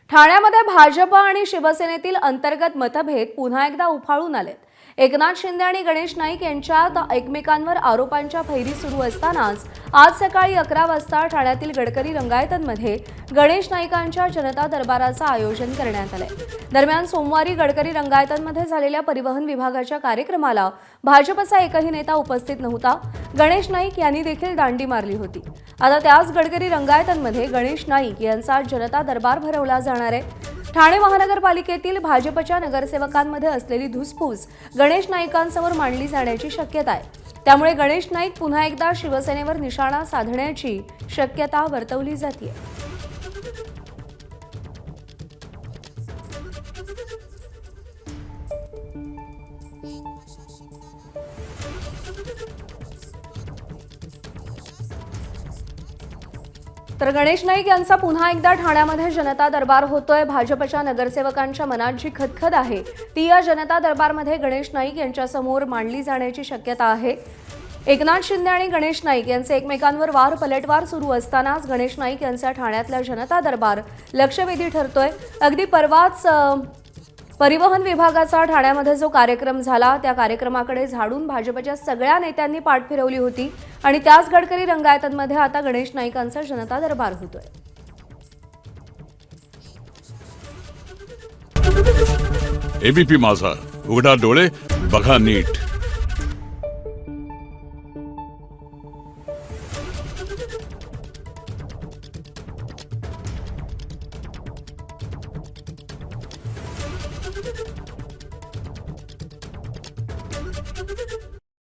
ठाण्यामध्ये भाजप आणि शिवसेनेतील अंतर्गत मतभेद पुन्हा एकदा उफाळून आलेत। एकनाथ शिंदे आणि गणेश नाईक यांच्यात एकमेकांवर आरोपांच्या फैरी सुरू असतानाच आज सकाळी 11 वाजता ठाण्यातील गडकरी रंगायतांमध्ये गणेश नाईकांच्या जनता दरबाराचं आयोजन करण्यात आलंय। दरम्यान सोमवारी गडकरी रंगायतांमध्ये झालेल्या परिवहन विभागाच्या कार्यक्रमाला भाजपचा एकही नेता उपस्थित नव्हता। गणेश नाईक यांनी देखील दांडी मारली होती। आता त्याच गडकरी रंगायतांमध्ये गणेश नाईक यांचा जनता दरबार भरवला जाणार आहे। ठाणे महानगरपालिकेतील भाजपच्या नगरसेवकांमध्ये असलेली धुसफूस गणेश नाईकांसमोर मांडली जाण्याची शक्यता आहे। त्यामुळे गणेश नाईक पुन्हा एकदा शिवसेनेवर निशाणा साधण्याची शक्यता वर्तवली जाते। तर गणेश नाईक यांचा पुन्हा एकदा ठाण्यामध्ये जनता दरबार होतोय। भाजपच्या नगरसेवकांच्या मनात जी खदखद आहे ती या जनता दरबारमध्ये गणेश नाईक यांच्यासमोर मांडली जाण्याची शक्यता आहे। एकनाथ शिंदे आणि गणेश नाईक यांचे एकमेकांवर वार पलटवार सुरू असतानाच गणेश नाईक यांचा ठाण्यातला जनता दरबार लक्षवेधी ठरतोय। अगदी परवाच परिवहन विभागाचा ठाण्यामध्ये जो कार्यक्रम झाला त्या कार्यक्रमाकडे झाडून भाजपच्या सगळ्या नेत्यांनी पाठ फिरवली होती आणि त्याच गडकरी रंगायतांमध्ये आता गणेश नाईकांचा जनता दरबार होतोय। एबीपी माझा, उघडा डोळे बघा नीट।